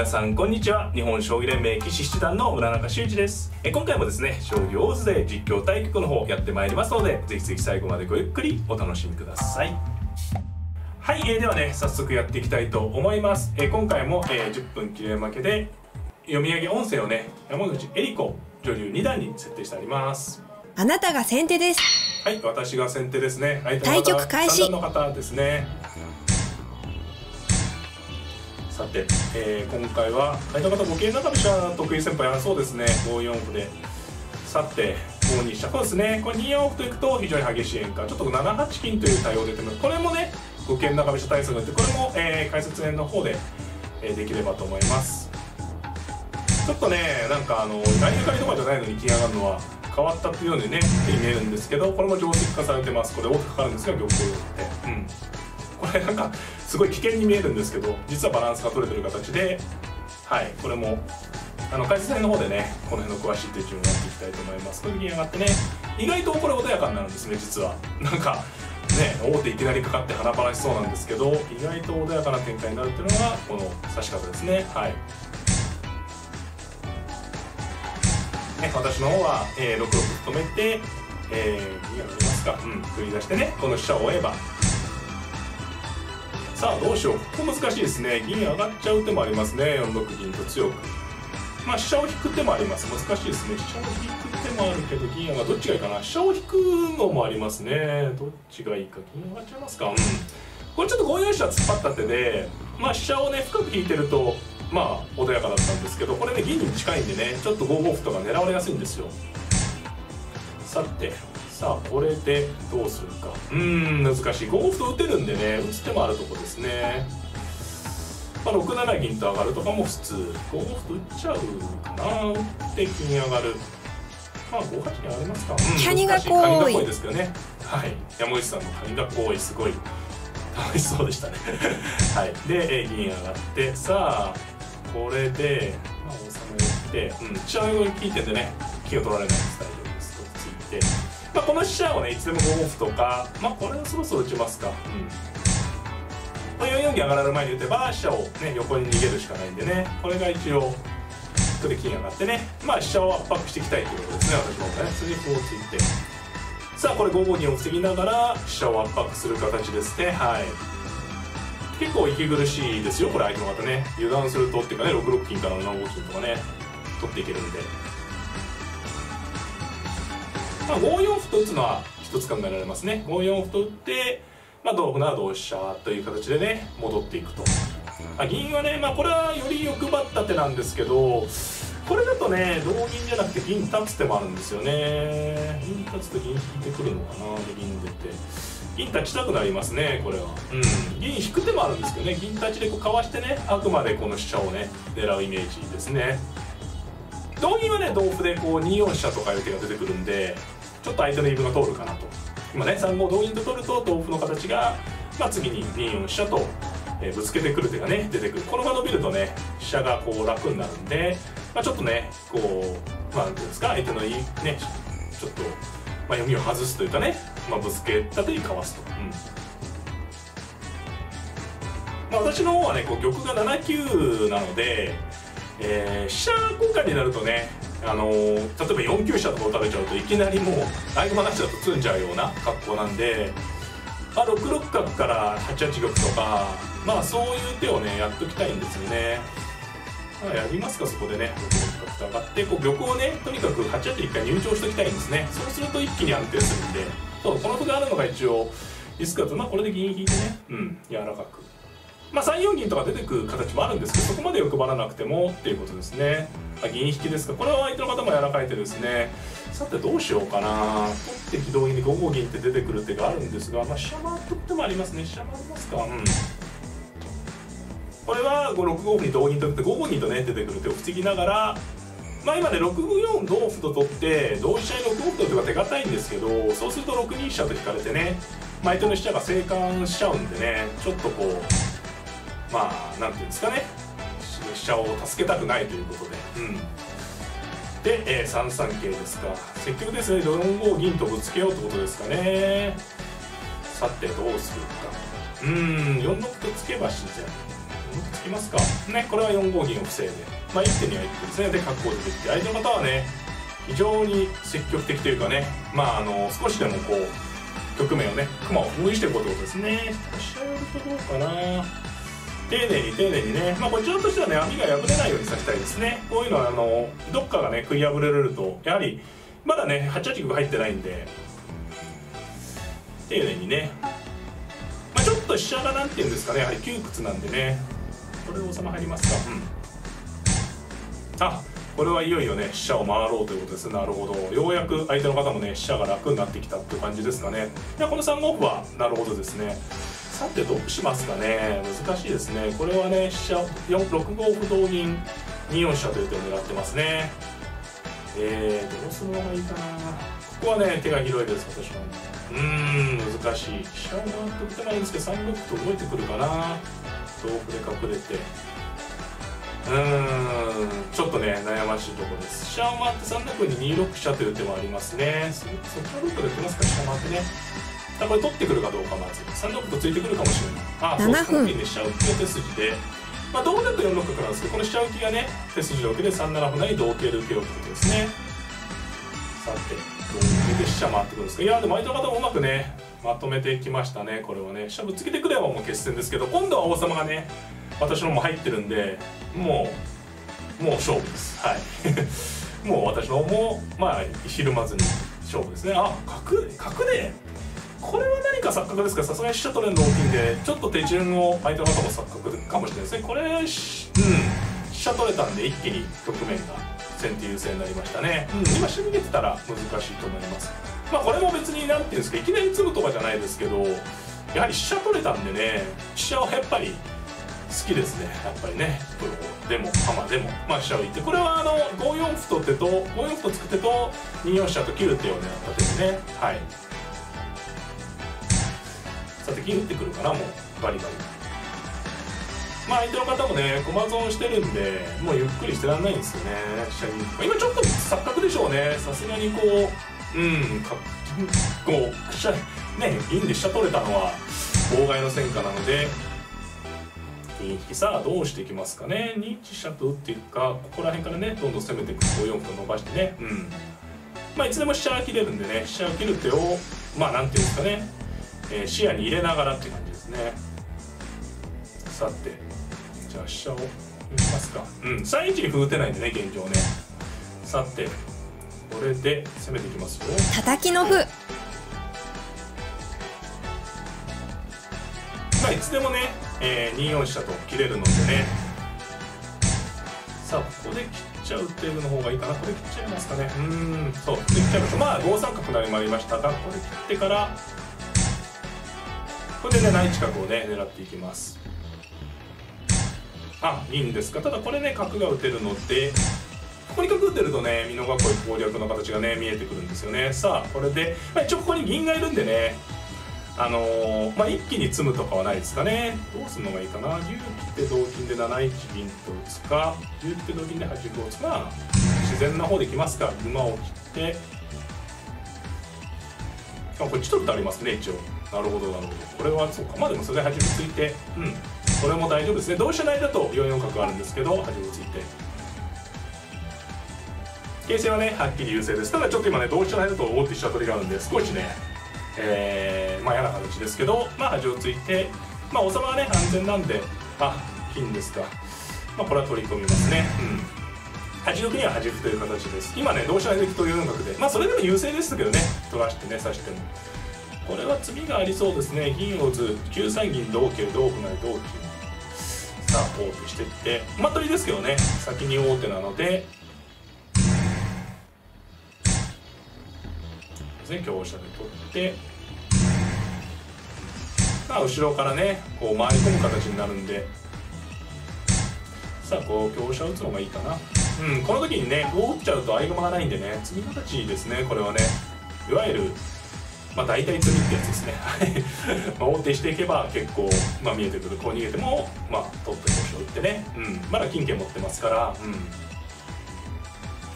皆さんこんにちは。日本将棋連盟棋士七段の村中修一です。今回もですね、将棋オーズで実況対局の方やってまいりますので、ぜひぜひ最後までごゆっくりお楽しみください。はい、ではね、早速やっていきたいと思います。今回も、10分切れ負けで読み上げ音声をね、山口恵里子女流2段に設定してあります。あなたが先手です。はい、私が先手ですね。対局開始。3段の方ですね。さて、今回は相手の方5桂中飛車得意戦法やそうですね。5四歩でさて5二飛車、そうですね。これ2四歩といくと非常に激しい変化、ちょっと7八金という対応出てます。これもね5桂中飛車対策で、これも、解説編の方で、できればと思います。ちょっとね、なんか何抜かりとかじゃないのに金上がるのは変わったっていうようにね見えるんですけど、これも定石化されてます。これ王手かかるんですが玉を打って、これなんかすごい危険に見えるんですけど、実はバランスが取れてる形で、はい、これも解説編の方でねこの辺の詳しい手順をやっていきたいと思います。これ銀上がってね、意外とこれ穏やかになるんですね。実はなんかね、王手いきなりかかって華々しそうなんですけど、意外と穏やかな展開になるっていうのがこの指し方ですね。はい、私の方は、6六歩止めて、銀上がりますか、繰り出してね、この飛車を追えば、さあどうしよう、ここ難しいですね。銀上がっちゃう手もありますね。4六銀と強く、飛車を引く手もあります。難しいですね。飛車を引く手もあるけど銀上がどっちがいいかな。飛車を引くのもありますね。どっちがいいか。銀上がっちゃいますか。これちょっと5四飛車突っ張った手で、飛車をね深く引いてると穏やかだったんですけど、これね銀に近いんでね、ちょっと5五歩とか狙われやすいんですよ。さあこれでどうするか。難しい。5五歩と打てるんでね、打つ手もあるとこですね。6七銀と上がるとかも普通。5五歩と打っちゃうかな。打って金上がる。5八金ありますか。カニが多いですけどね。はい、山口さんのカニが多い、すごい楽しそうでしたね。はい、で銀上がって、さあこれで収めて、飛車の利いてんでね金を取られないです。大丈夫です。落ち着いて、この飛車をねいつでも5五歩とか、これはそろそろ打ちますか。4四銀上がられる前に打てば飛車をね横に逃げるしかないんでね、これが一応ここで金上がってね、飛車を圧迫していきたいということですね。私もね次歩をついて、さあこれ5五銀を防ぎながら飛車を圧迫する形ですね。はい、結構息苦しいですよこれ。相手の方ね油断するとっていうかね、6六金から7五金とかね取っていけるんで、5四歩と打つのは一つ考えられますね。5四歩と打って、同歩なら同飛車という形でね戻っていくと。銀はね、これはより欲張った手なんですけど、これだとね同銀じゃなくて銀立つ手もあるんですよね。銀立つと銀引いてくるのかな。で銀出て銀立ちたくなりますねこれは。銀引く手もあるんですけどね、銀立ちでこうかわしてね、あくまでこの飛車をね狙うイメージですね。同銀はね同歩でこう2四飛車とかいう手が出てくるんで、ちょっと相手の言い分が通るかなと。今ね3五同銀と取ると同歩の形が、次に2四飛車と、ぶつけてくる手がね出てくる。このが伸びるとね飛車がこう楽になるんで、ちょっとねこうなんていうんですか、相手のねちょっと、読みを外すというかね、ぶつけた手にかわすと。私の方はねこう玉が7九なので、飛車交換になるとね例えば4九飛車とか打たれちゃうといきなりもう相駒なしだと詰んじゃうような格好なんで、6六角から8八玉とか、そういう手をねやっときたいんですよね。やりますかそこでね。6六角と上がってこう玉をねとにかく8八一回入庁しておきたいんですね。そうすると一気に安定するんで、この歩があるのが一応リスクだと、これで銀引いてね柔らかく。3四銀とか出てくる形もあるんですけど、そこまで欲張らなくてもっていうことですね。銀引きですか。これは相手の方も柔らかい手ですね。さてどうしようかな。取って軌道銀で5五銀って出てくる手があるんですが、飛車回って手もありますね。飛車回りますか。これは6五歩に同銀と打って5五銀とね出てくる手を防ぎながら、今ね6四同歩と取って同飛車に6五歩と打てば手堅いんですけど、そうすると6二飛車と引かれてね相手の飛車が生還しちゃうんでね、ちょっとこうなんていうんですかね、飛車を助けたくないということで、で、3三桂ですか。積極ですね。4五銀とぶつけようってことですかね。さてどうするか。4六と突けば自然。つきますかね。これは4五銀を防いで、まあ、一手には一手ですね。で角を出てきて、相手の方はね非常に積極的というかね、まあ少しでもこう局面をね駒を封印していくことですね。飛車寄るとどうかな。丁寧にね、まあこちらとしてはね網が破れないようにさせたいですね。こういうのはどっかがね食い破れるとやはりまだね8八玉入ってないんで、丁寧にね、まあ、ちょっと飛車がなんていうんですかね、やはり窮屈なんでね、これ王様入りますか。あ、これはいよいよね飛車を回ろうということです。なるほど、ようやく相手の方もね飛車が楽になってきたっていう感じですかね。いやこの3五歩はなるほどですね。さてどうしますかね、難しいですね。これはね飛車6五歩同銀2四飛車という手を狙ってますね。どうするのがいいかな。ここはね手が広いです私は。難しい。飛車を回っておく手がいいんですけど3六歩と動いてくるかな。同歩で隠れてちょっとね悩ましいところです。飛車を回って3六に2六飛車という手もありますね。そっちのルートできますか。飛車回ってね、これ取ってくるかどうか。まず3六とついてくるかもしれない。ああそう、3六に飛車浮きが手筋で、まあ同だと4六角なんですけど、この飛車浮きがね手筋の受けで3七歩成同桂で受けようということですね。さて同桂で飛車回ってくるんですか。いやでも相手の方もうまくねまとめてきましたね。これはね飛車ぶつけてくればもう決戦ですけど、今度は王様がね私のも入ってるんで、もう勝負です。はいもう私のもまあひるまずに勝負ですね。あ、角でこれは何か錯覚ですから、さすがに飛車取れるの大きいんで、ちょっと手順を相手の方も錯覚かもしれないですね。これ飛車取れたんで一気に局面が先手優勢になりましたね。今飛車逃げてたら難しいと思います。まあこれも別に何ていうんですか、いきなり詰むとかじゃないですけど、やはり飛車取れたんでね、飛車はやっぱり好きですね。やっぱりねプロでも浜でもまあ飛車を行って、これは5四歩と手と5四歩と突く手と2四飛車と切る手を狙った手ですね。はい。さて銀打ってくるかな。もうバリバリ。まあ相手の方もね駒損してるんでもうゆっくりしてらんないんですよね。飛車に今ちょっと錯覚でしょうね。さすがにこう飛車ね銀で飛車取れたのは妨害の戦果なので、銀引きさあどうしていきますかね。2一飛車と打っていくか、ここら辺からねどんどん攻めていく。5四歩と伸ばしてね、まあいつでも飛車が切れるんでね、飛車を切る手をまあなんていうんですかね、視野に入れながらって感じですね。さてじゃあ飛車を打ちますか。3一に歩打てないんでね現状ね。さてこれで攻めていきますよ。叩きの歩。まあいつでもね、2四飛車と切れるのでね。さあここで切っちゃうっていうの方がいいかな。これ切っちゃいますかね。そう切っちゃいます。まあ5三角成もありましたが、これ切ってからこれでね7一角をね狙っていきます。あ、いいんですか。ただこれね角が打てるので、ここに角打てるとね美濃囲い攻略の形がね見えてくるんですよね。さあこれで、まあ、一応ここに銀がいるんでね、まあ一気に詰むとかはないですかね。どうするのがいいかな。竜切って同金で7一銀と打つか、竜切って同銀で8歩を打つか、自然な方できますか。馬を切ってこれちょっとありますね一応。なるほどなるほど。これはそうか。まあでもそれで8歩ついてこれも大丈夫ですね。同飛車成だと4四角あるんですけど8歩ついて形勢はねはっきり優勢です。ただちょっと今ね同飛車成だと王手飛車取りがあるんで少しねまあ嫌な形ですけど、まあ端をついて、まあ王様はね安全なんで、あ金ですか。まあこれは取り込みますね。端玉には端歩という形です。今ね同飛車成でと4四角で、まあそれでも優勢ですけどね、取らしてね指しても。これは詰みがありそうですね。銀を打つ9三銀同桂同歩成同金。さあ王手していって馬取りですけどね、先に王手なので香車で取って、まあ後ろからねこう回り込む形になるんで、さあこう香車打つのがいいかな。この時にねこう打っちゃうと合駒がないんでね、詰み形ですね。これはねいわゆるまあ大体詰みってやつですね。まあ王手していけば結構、まあ、見えてくる。こう逃げてもまあ取って香車打ってね、まだ金券持ってますから、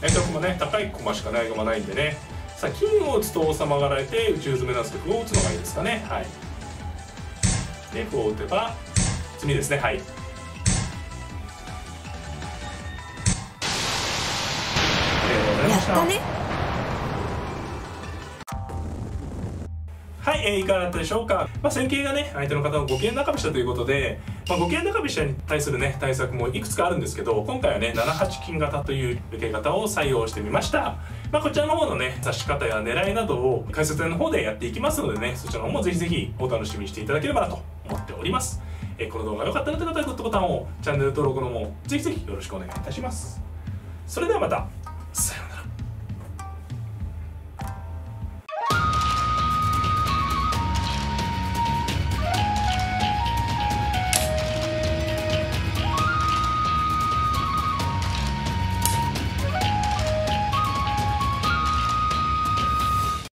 相手の駒ね高い駒しかない駒ないんでね。さあ金を打つと王様がられて打ち詰めなんですけど、歩を打つのがいいですかね。はい。で歩を打てば詰みですね。はい。またね。はい、いかがだったでしょうか。戦型がね、相手の方の五間中飛車ということで、五間中飛車に対するね、対策もいくつかあるんですけど、今回はね、7八金型という受け方を採用してみました。こちらの方のね、指し方や狙いなどを解説の方でやっていきますのでね、そちらの方もぜひぜひお楽しみにしていただければなと思っております。この動画が良かったなという方はグッドボタンを、チャンネル登録の方もぜひぜひよろしくお願いいたします。それではまた。さよなら。